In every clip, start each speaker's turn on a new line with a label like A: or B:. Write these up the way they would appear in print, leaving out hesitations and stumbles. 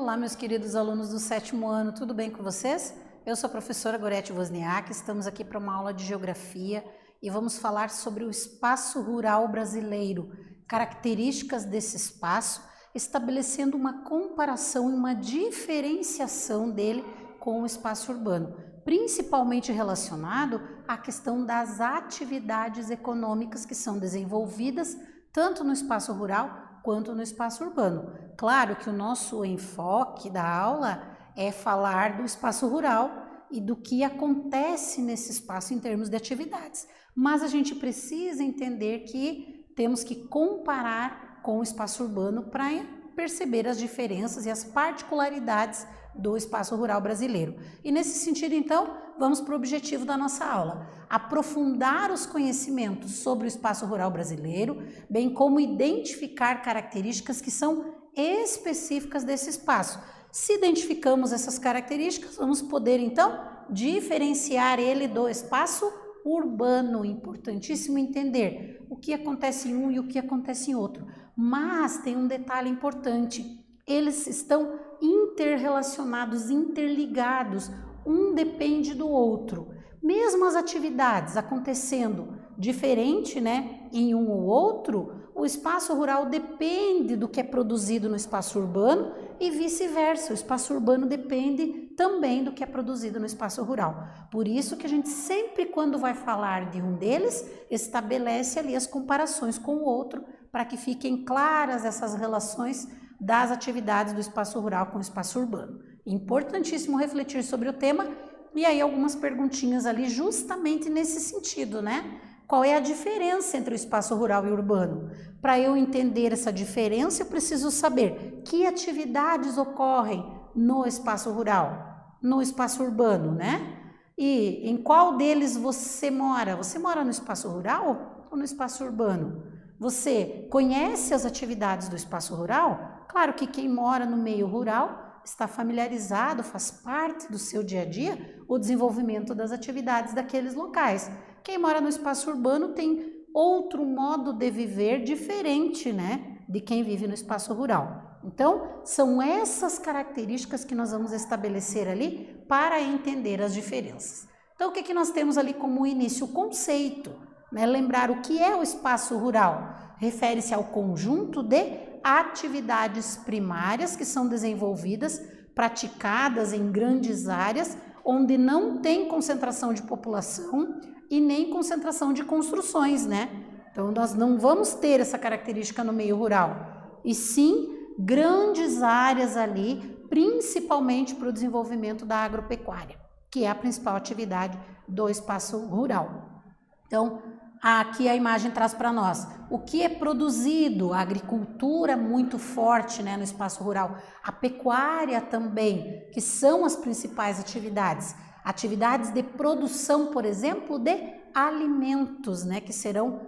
A: Olá, meus queridos alunos do 7º ano, tudo bem com vocês? Eu sou a professora Gorete Wozniak, estamos aqui para uma aula de Geografia e vamos falar sobre o espaço rural brasileiro, características desse espaço, estabelecendo uma comparação e uma diferenciação dele com o espaço urbano, principalmente relacionado à questão das atividades econômicas que são desenvolvidas tanto no espaço rural quanto no espaço urbano. Claro que o nosso enfoque da aula é falar do espaço rural e do que acontece nesse espaço em termos de atividades, mas a gente precisa entender que temos que comparar com o espaço urbano para perceber as diferenças e as particularidades do espaço rural brasileiro. E nesse sentido, então, vamos para o objetivo da nossa aula: aprofundar os conhecimentos sobre o espaço rural brasileiro, bem como identificar características que são específicas desse espaço. Se identificamos essas características, vamos poder, então, diferenciar ele do espaço urbano. Importantíssimo entender o que acontece em um e o que acontece em outro. Mas tem um detalhe importante: eles estão interrelacionados, interligados, um depende do outro. Mesmo as atividades acontecendo diferente, né, em um ou outro, o espaço rural depende do que é produzido no espaço urbano e vice-versa, o espaço urbano depende também do que é produzido no espaço rural. Por isso que a gente sempre, quando vai falar de um deles, estabelece ali as comparações com o outro, para que fiquem claras essas relações das atividades do espaço rural com o espaço urbano. Importantíssimo refletir sobre o tema, e aí algumas perguntinhas ali justamente nesse sentido, né? Qual é a diferença entre o espaço rural e urbano? Para eu entender essa diferença, eu preciso saber que atividades ocorrem no espaço rural, no espaço urbano, né? E em qual deles você mora? Você mora no espaço rural ou no espaço urbano? Você conhece as atividades do espaço rural? Claro que quem mora no meio rural está familiarizado, faz parte do seu dia a dia o desenvolvimento das atividades daqueles locais. Quem mora no espaço urbano tem outro modo de viver diferente, né, de quem vive no espaço rural. Então, são essas características que nós vamos estabelecer ali para entender as diferenças. Então, o que nós temos ali como início? O conceito, né? Lembrar o que é o espaço rural. Refere-se ao conjunto de atividades primárias que são desenvolvidas, praticadas em grandes áreas, onde não tem concentração de população e nem concentração de construções, né? Então, nós não vamos ter essa característica no meio rural, e sim grandes áreas ali, principalmente para o desenvolvimento da agropecuária, que é a principal atividade do espaço rural. Então, aqui a imagem traz para nós o que é produzido, a agricultura muito forte, né, no espaço rural, a pecuária também, que são as principais atividades de produção, por exemplo, de alimentos, né, que serão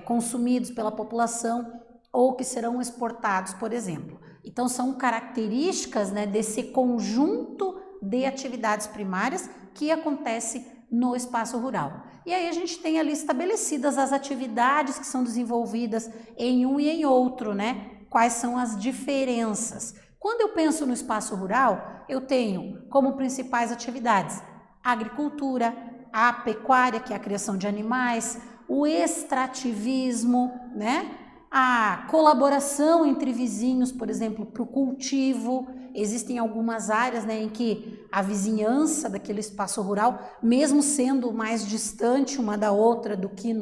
A: consumidos pela população ou que serão exportados, por exemplo. Então, são características, né, desse conjunto de atividades primárias que acontece no espaço rural. E aí a gente tem ali estabelecidas as atividades que são desenvolvidas em um e em outro, né? Quais são as diferenças? Quando eu penso no espaço rural, eu tenho como principais atividades a agricultura, a pecuária, que é a criação de animais, o extrativismo, né? A colaboração entre vizinhos, por exemplo, para o cultivo. Existem algumas áreas, né, em que a vizinhança daquele espaço rural, mesmo sendo mais distante uma da outra do que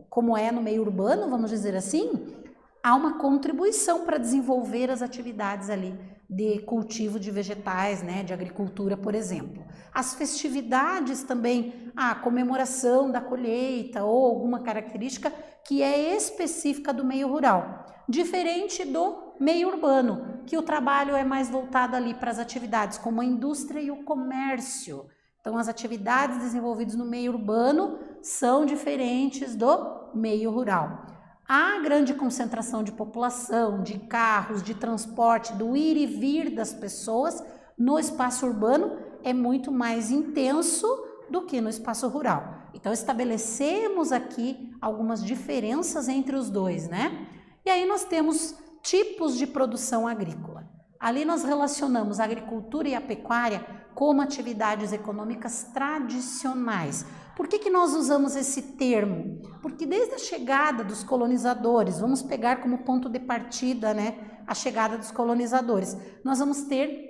A: como é no meio urbano, vamos dizer assim, há uma contribuição para desenvolver as atividades ali de cultivo de vegetais, né, de agricultura, por exemplo. As festividades também, a comemoração da colheita ou alguma característica que é específica do meio rural, diferente do meio urbano, que o trabalho é mais voltado ali para as atividades como a indústria e o comércio. Então, as atividades desenvolvidas no meio urbano são diferentes do meio rural. Há grande concentração de população, de carros, de transporte, do ir e vir das pessoas no espaço urbano é muito mais intenso do que no espaço rural. Então, estabelecemos aqui algumas diferenças entre os dois, né? E aí nós temos tipos de produção agrícola. Ali nós relacionamos a agricultura e a pecuária como atividades econômicas tradicionais. Por que nós usamos esse termo? Porque desde a chegada dos colonizadores, vamos pegar como ponto de partida, né, a chegada dos colonizadores, nós vamos ter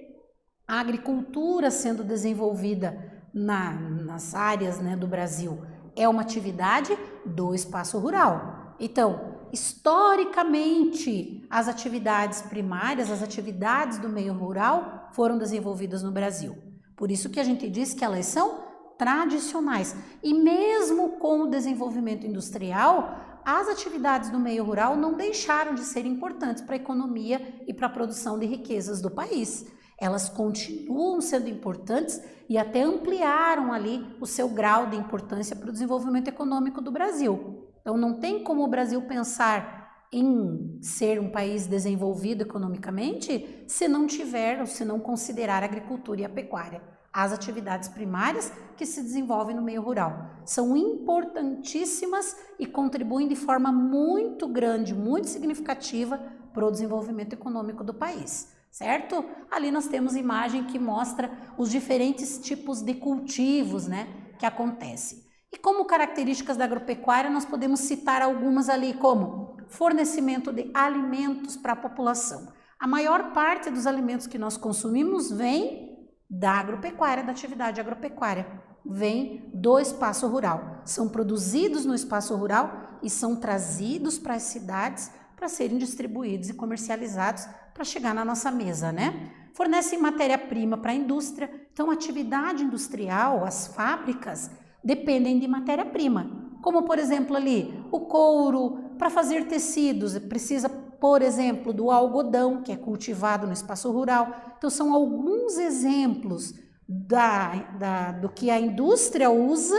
A: a agricultura sendo desenvolvida nas áreas, né, do Brasil. É uma atividade do espaço rural. Então, historicamente, as atividades primárias, as atividades do meio rural foram desenvolvidas no Brasil. Por isso que a gente diz que elas são tradicionais. E mesmo com o desenvolvimento industrial, as atividades do meio rural não deixaram de ser importantes para a economia e para a produção de riquezas do país. Elas continuam sendo importantes e até ampliaram ali o seu grau de importância para o desenvolvimento econômico do Brasil. Então, não tem como o Brasil pensar em ser um país desenvolvido economicamente se não tiver ou se não considerar a agricultura e a pecuária, as atividades primárias que se desenvolvem no meio rural. São importantíssimas e contribuem de forma muito grande, muito significativa para o desenvolvimento econômico do país, certo? Ali nós temos imagem que mostra os diferentes tipos de cultivos, né, que acontecem. E como características da agropecuária, nós podemos citar algumas ali, como fornecimento de alimentos para a população. A maior parte dos alimentos que nós consumimos vem da agropecuária, da atividade agropecuária, vem do espaço rural. São produzidos no espaço rural e são trazidos para as cidades para serem distribuídos e comercializados para chegar na nossa mesa, né? Fornecem matéria-prima para a indústria. Então, a atividade industrial, as fábricas, dependem de matéria-prima, como por exemplo ali o couro, para fazer tecidos, precisa, por exemplo, do algodão, que é cultivado no espaço rural. Então são alguns exemplos do que a indústria usa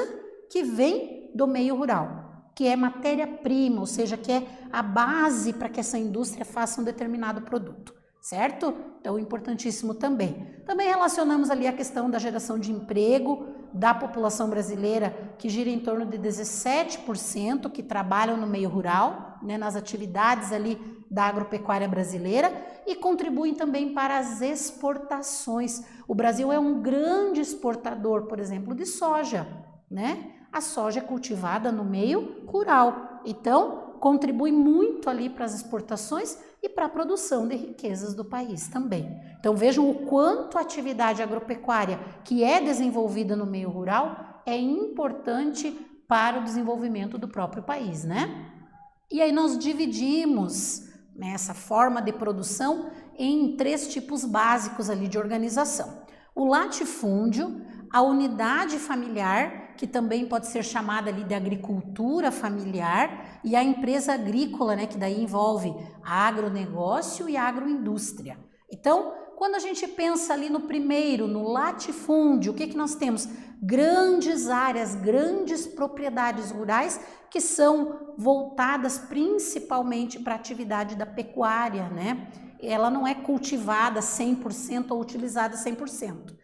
A: que vem do meio rural, que é matéria-prima, ou seja, que é a base para que essa indústria faça um determinado produto, certo? Então, importantíssimo também. Também relacionamos ali a questão da geração de emprego da população brasileira, que gira em torno de 17% que trabalham no meio rural, né, nas atividades ali da agropecuária brasileira, e contribuem também para as exportações. O Brasil é um grande exportador, por exemplo, de soja, né? A soja é cultivada no meio rural, então contribui muito ali para as exportações e para a produção de riquezas do país também. Então vejam o quanto a atividade agropecuária que é desenvolvida no meio rural é importante para o desenvolvimento do próprio país, né? E aí nós dividimos, né, essa forma de produção em 3 tipos básicos ali de organização. O latifúndio, a unidade familiar, que também pode ser chamada ali de agricultura familiar, e a empresa agrícola, né, que daí envolve agronegócio e agroindústria. Então, quando a gente pensa ali no primeiro, no latifúndio, o que nós temos? Grandes áreas, grandes propriedades rurais que são voltadas principalmente para a atividade da pecuária, né? Ela não é cultivada 100% ou utilizada 100%,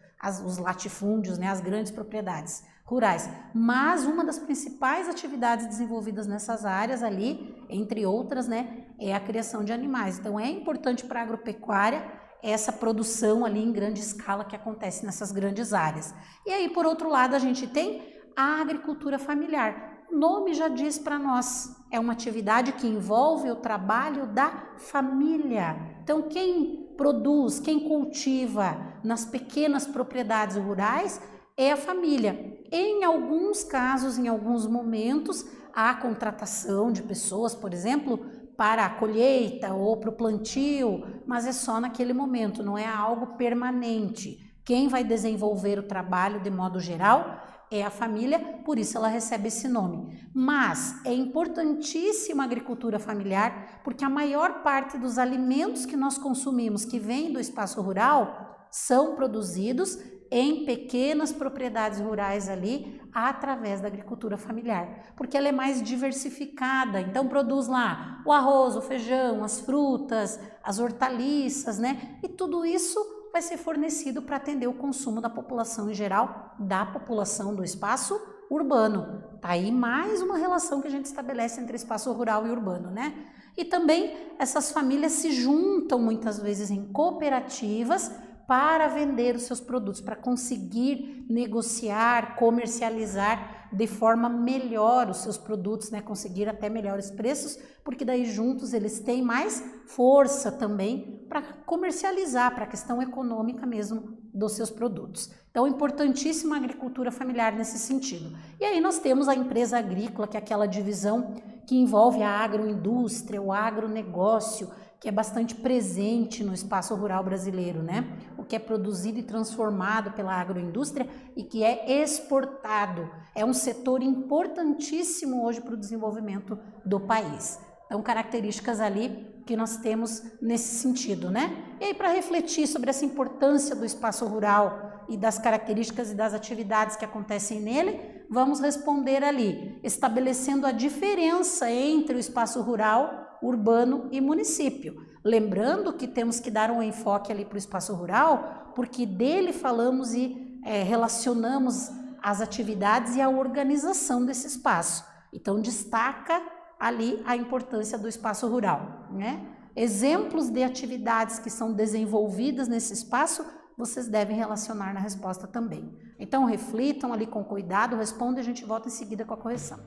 A: os latifúndios, né, as grandes propriedades rurais, mas uma das principais atividades desenvolvidas nessas áreas ali, entre outras, né, é a criação de animais. Então é importante para a agropecuária essa produção ali em grande escala que acontece nessas grandes áreas. E aí, por outro lado, a gente tem a agricultura familiar. O nome já diz para nós, é uma atividade que envolve o trabalho da família. Então, quem produz, quem cultiva nas pequenas propriedades rurais é a família. Em alguns casos, em alguns momentos, há contratação de pessoas, por exemplo, para a colheita ou para o plantio, mas é só naquele momento, não é algo permanente. Quem vai desenvolver o trabalho de modo geral é a família, por isso ela recebe esse nome. Mas é importantíssima a agricultura familiar, porque a maior parte dos alimentos que nós consumimos, que vêm do espaço rural, são produzidos em pequenas propriedades rurais ali, através da agricultura familiar, porque ela é mais diversificada, então produz lá o arroz, o feijão, as frutas, as hortaliças, né? E tudo isso vai ser fornecido para atender o consumo da população em geral, da população do espaço urbano. Tá aí mais uma relação que a gente estabelece entre espaço rural e urbano, né? E também essas famílias se juntam muitas vezes em cooperativas para vender os seus produtos, para conseguir negociar, comercializar de forma melhor os seus produtos, né? Conseguir até melhores preços, porque daí juntos eles têm mais força também para comercializar, para a questão econômica mesmo dos seus produtos. Então, importantíssima a agricultura familiar nesse sentido. E aí nós temos a empresa agrícola, que é aquela divisão que envolve a agroindústria, o agronegócio, que é bastante presente no espaço rural brasileiro, né? O que é produzido e transformado pela agroindústria e que é exportado. É um setor importantíssimo hoje para o desenvolvimento do país. Então, características ali que nós temos nesse sentido, né? E aí, para refletir sobre essa importância do espaço rural e das características e das atividades que acontecem nele, vamos responder ali, estabelecendo a diferença entre o espaço rural, urbano e município. Lembrando que temos que dar um enfoque ali para o espaço rural, porque dele falamos e relacionamos as atividades e a organização desse espaço. Então, destaca ali a importância do espaço rural, né? Exemplos de atividades que são desenvolvidas nesse espaço, vocês devem relacionar na resposta também. Então, reflitam ali com cuidado, respondam e a gente volta em seguida com a correção.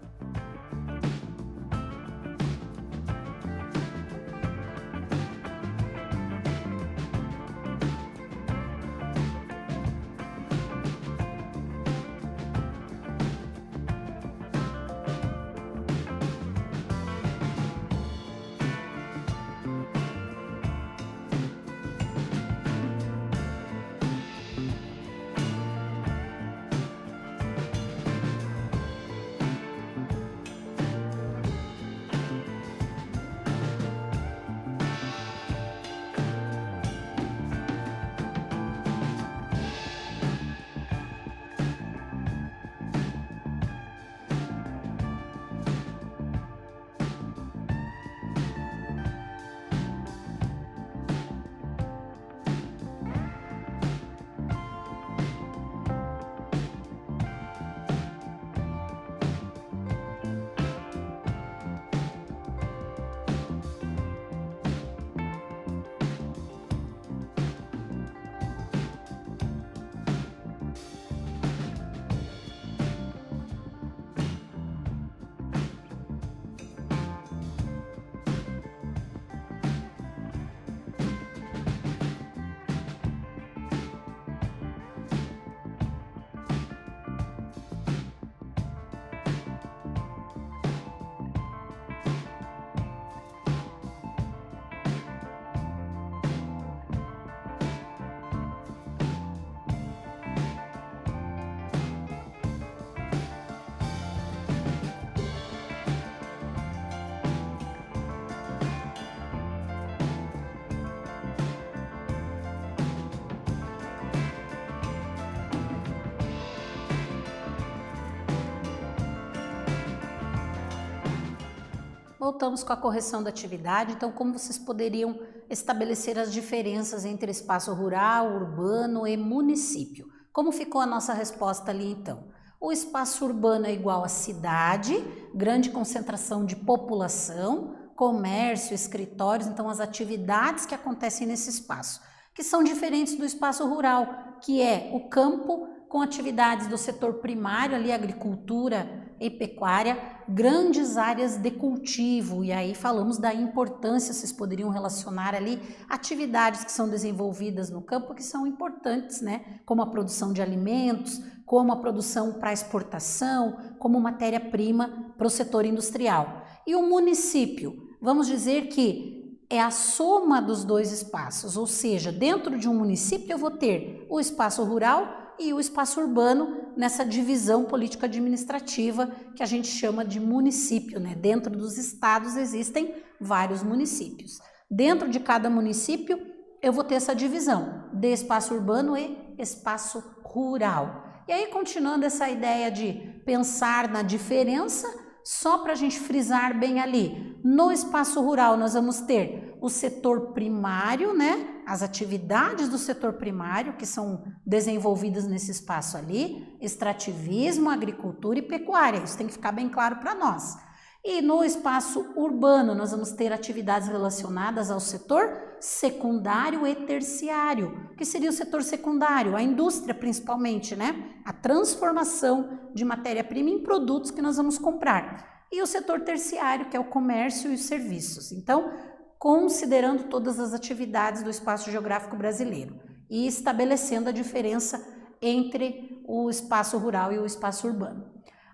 A: Voltamos com a correção da atividade. Então, como vocês poderiam estabelecer as diferenças entre espaço rural, urbano e município? Como ficou a nossa resposta ali, então? O espaço urbano é igual a cidade, grande concentração de população, comércio, escritórios, então as atividades que acontecem nesse espaço, que são diferentes do espaço rural, que é o campo com atividades do setor primário, ali agricultura e pecuária, grandes áreas de cultivo, e aí falamos da importância, vocês poderiam relacionar ali atividades que são desenvolvidas no campo que são importantes, né? Como a produção de alimentos, como a produção para exportação, como matéria-prima para o setor industrial. E o município, vamos dizer que é a soma dos dois espaços, ou seja, dentro de um município eu vou ter o espaço rural e o espaço urbano nessa divisão político-administrativa que a gente chama de município, né? Dentro dos estados existem vários municípios. Dentro de cada município eu vou ter essa divisão de espaço urbano e espaço rural. E aí, continuando essa ideia de pensar na diferença, só para a gente frisar bem ali, no espaço rural nós vamos ter o setor primário, né? As atividades do setor primário que são desenvolvidas nesse espaço ali, extrativismo, agricultura e pecuária. Isso tem que ficar bem claro para nós. E no espaço urbano, nós vamos ter atividades relacionadas ao setor secundário e terciário. O que seria o setor secundário? A indústria, principalmente, né? A transformação de matéria-prima em produtos que nós vamos comprar. E o setor terciário, que é o comércio e os serviços. Então, considerando todas as atividades do espaço geográfico brasileiro e estabelecendo a diferença entre o espaço rural e o espaço urbano.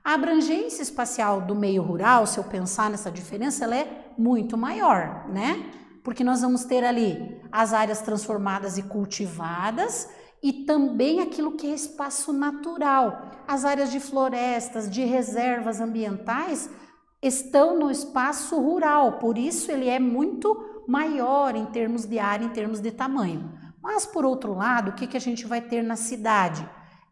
A: A abrangência espacial do meio rural, se eu pensar nessa diferença, ela é muito maior, né? Porque nós vamos ter ali as áreas transformadas e cultivadas e também aquilo que é espaço natural. As áreas de florestas, de reservas ambientais estão no espaço rural, por isso ele é muito maior em termos de área, em termos de tamanho. Mas, por outro lado, o que a gente vai ter na cidade?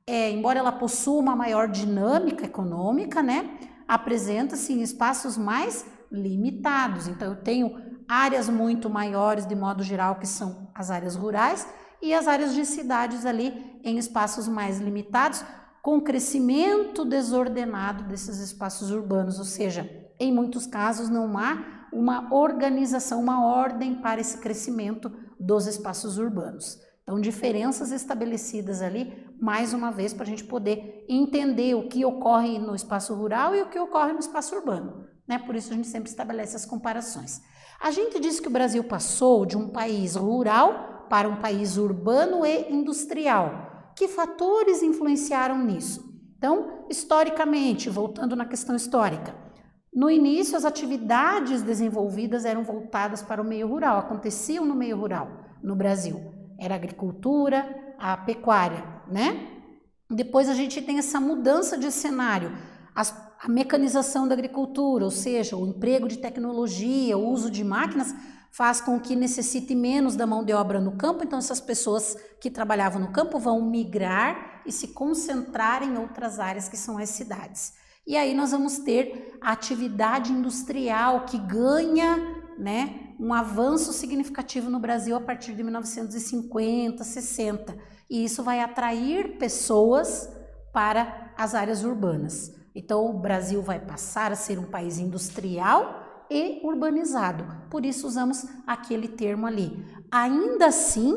A: Embora ela possua uma maior dinâmica econômica, né, apresenta-se em espaços mais limitados. Então, eu tenho áreas muito maiores, de modo geral, que são as áreas rurais, e as áreas de cidades ali em espaços mais limitados, com crescimento desordenado desses espaços urbanos, ou seja, em muitos casos não há uma organização, uma ordem para esse crescimento dos espaços urbanos. Então, diferenças estabelecidas ali, mais uma vez, para a gente poder entender o que ocorre no espaço rural e o que ocorre no espaço urbano, né? Por isso a gente sempre estabelece as comparações. A gente diz que o Brasil passou de um país rural para um país urbano e industrial. Que fatores influenciaram nisso? Então, historicamente, voltando na questão histórica, no início as atividades desenvolvidas eram voltadas para o meio rural, aconteciam no meio rural no Brasil. Era a agricultura, a pecuária, né? Depois a gente tem essa mudança de cenário, a mecanização da agricultura, ou seja, o emprego de tecnologia, o uso de máquinas faz com que necessite menos da mão de obra no campo, então essas pessoas que trabalhavam no campo vão migrar e se concentrar em outras áreas que são as cidades. E aí nós vamos ter a atividade industrial que ganha, né, um avanço significativo no Brasil a partir de 1950, 60, e isso vai atrair pessoas para as áreas urbanas. Então, o Brasil vai passar a ser um país industrial e urbanizado, por isso usamos aquele termo ali. Ainda assim,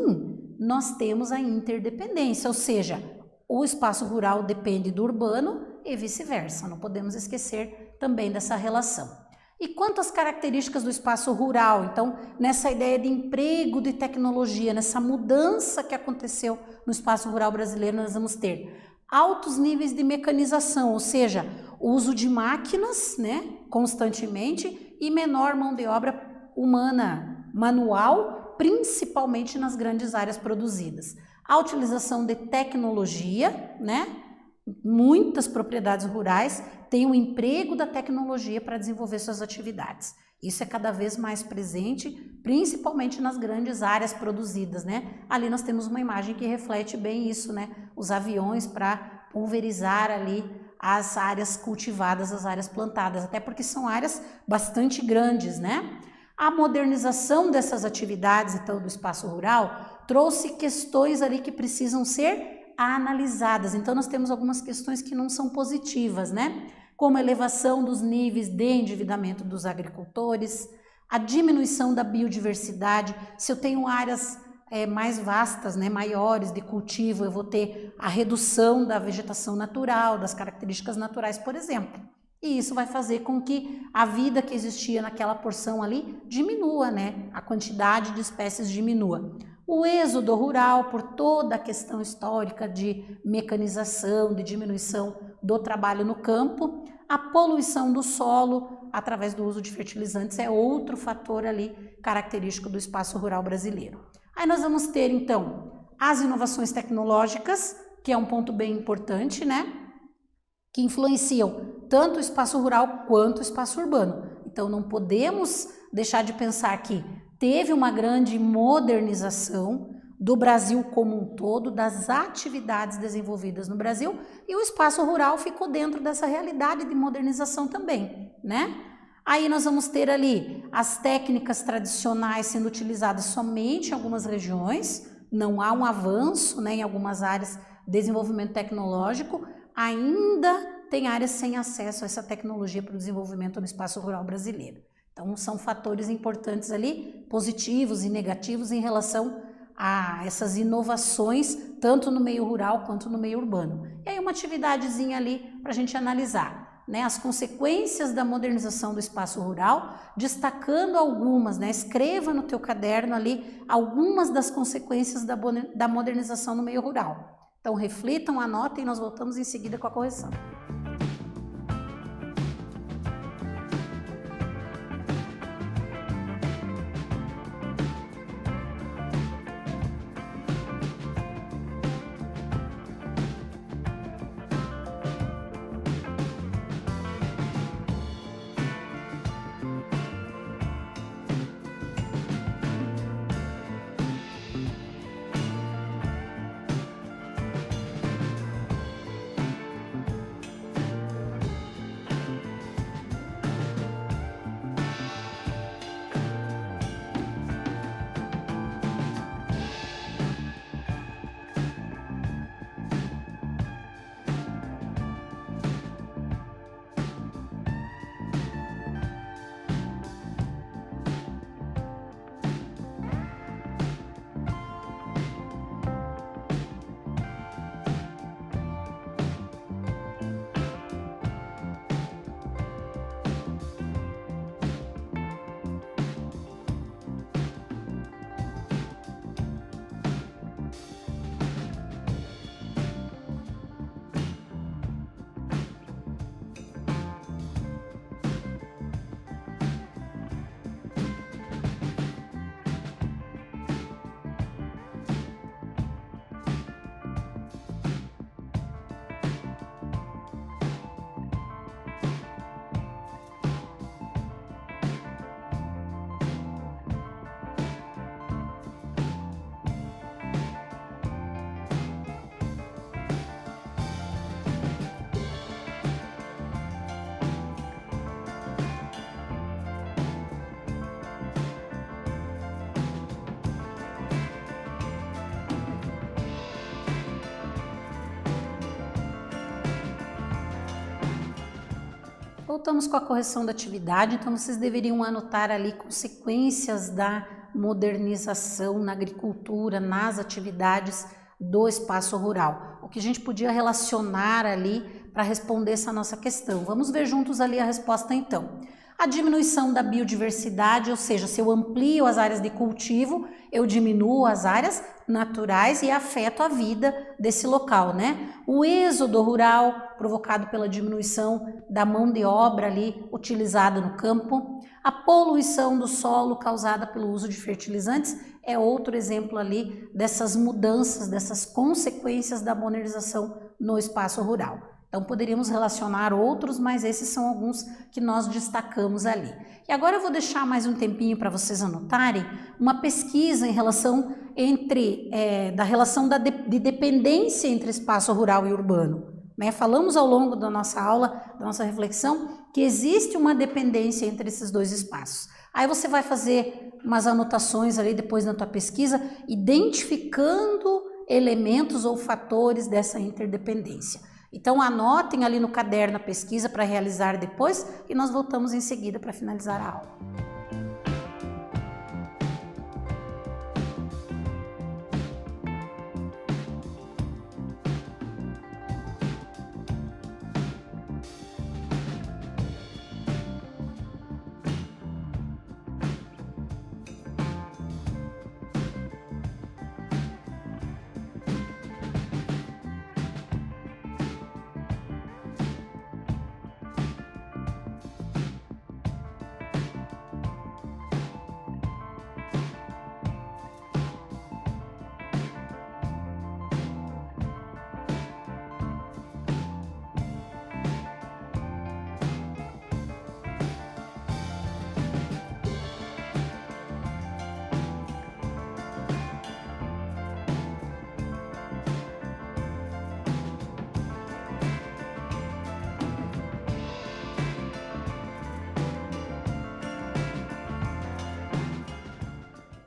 A: nós temos a interdependência, ou seja, o espaço rural depende do urbano e vice-versa, não podemos esquecer também dessa relação. E quanto às características do espaço rural, então, nessa ideia de emprego de tecnologia, nessa mudança que aconteceu no espaço rural brasileiro, nós vamos ter altos níveis de mecanização, ou seja, o uso de máquinas, né, constantemente, e menor mão de obra humana, manual, principalmente nas grandes áreas produzidas. A utilização de tecnologia, né, muitas propriedades rurais têm o emprego da tecnologia para desenvolver suas atividades. Isso é cada vez mais presente, principalmente nas grandes áreas produzidas, né? Ali nós temos uma imagem que reflete bem isso, né? Os aviões para pulverizar ali as áreas cultivadas, as áreas plantadas, até porque são áreas bastante grandes, né? A modernização dessas atividades, então, do espaço rural, trouxe questões ali que precisam ser analisadas. Então, nós temos algumas questões que não são positivas, né? Como a elevação dos níveis de endividamento dos agricultores, a diminuição da biodiversidade. Se eu tenho áreas mais vastas, né, maiores de cultivo, eu vou ter a redução da vegetação natural, das características naturais, por exemplo. E isso vai fazer com que a vida que existia naquela porção ali diminua, né? A quantidade de espécies diminua. O êxodo rural, por toda a questão histórica de mecanização, de diminuição do trabalho no campo, a poluição do solo através do uso de fertilizantes é outro fator ali característico do espaço rural brasileiro. Aí nós vamos ter, então, as inovações tecnológicas, que é um ponto bem importante, né? Que influenciam tanto o espaço rural quanto o espaço urbano. Então, não podemos deixar de pensar que teve uma grande modernização do Brasil como um todo, das atividades desenvolvidas no Brasil, e o espaço rural ficou dentro dessa realidade de modernização também, né? Aí nós vamos ter ali as técnicas tradicionais sendo utilizadas somente em algumas regiões, não há um avanço, né, em algumas áreas de desenvolvimento tecnológico, ainda tem áreas sem acesso a essa tecnologia para o desenvolvimento no espaço rural brasileiro. Então, são fatores importantes ali, positivos e negativos em relação a essas inovações, tanto no meio rural quanto no meio urbano. E aí uma atividadezinha ali para a gente analisar, né, as consequências da modernização do espaço rural, destacando algumas, né, escreva no teu caderno ali algumas das consequências da modernização no meio rural. Então reflitam, anotem e nós voltamos em seguida com a correção. Voltamos com a correção da atividade, então vocês deveriam anotar ali consequências da modernização na agricultura, nas atividades do espaço rural. O que a gente podia relacionar ali para responder essa nossa questão. Vamos ver juntos ali a resposta então. A diminuição da biodiversidade, ou seja, se eu amplio as áreas de cultivo, eu diminuo as áreas naturais e afeto a vida desse local, né? O êxodo rural, provocado pela diminuição da mão de obra ali utilizada no campo. A poluição do solo causada pelo uso de fertilizantes é outro exemplo ali dessas mudanças, dessas consequências da modernização no espaço rural. Então poderíamos relacionar outros, mas esses são alguns que nós destacamos ali. E agora eu vou deixar mais um tempinho para vocês anotarem uma pesquisa em relação da relação de dependência entre espaço rural e urbano. Né? Falamos ao longo da nossa aula, da nossa reflexão, que existe uma dependência entre esses dois espaços. Aí você vai fazer umas anotações ali depois na tua pesquisa, identificando elementos ou fatores dessa interdependência. Então anotem ali no caderno a pesquisa para realizar depois e nós voltamos em seguida para finalizar a aula.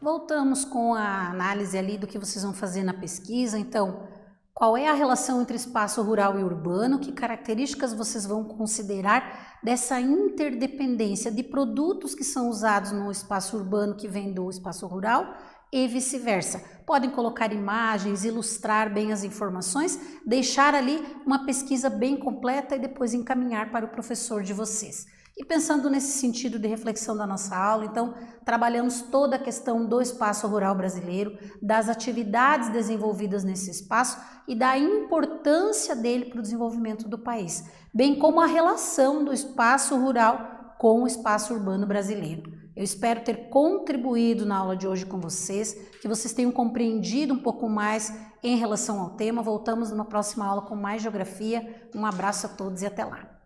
A: Voltamos com a análise ali do que vocês vão fazer na pesquisa. Então, qual é a relação entre espaço rural e urbano? Que características vocês vão considerar dessa interdependência de produtos que são usados no espaço urbano que vem do espaço rural e vice-versa? Podem colocar imagens, ilustrar bem as informações, deixar ali uma pesquisa bem completa e depois encaminhar para o professor de vocês. E pensando nesse sentido de reflexão da nossa aula, então, trabalhamos toda a questão do espaço rural brasileiro, das atividades desenvolvidas nesse espaço e da importância dele para o desenvolvimento do país, bem como a relação do espaço rural com o espaço urbano brasileiro. Eu espero ter contribuído na aula de hoje com vocês, que vocês tenham compreendido um pouco mais em relação ao tema. Voltamos numa próxima aula com mais geografia. Um abraço a todos e até lá!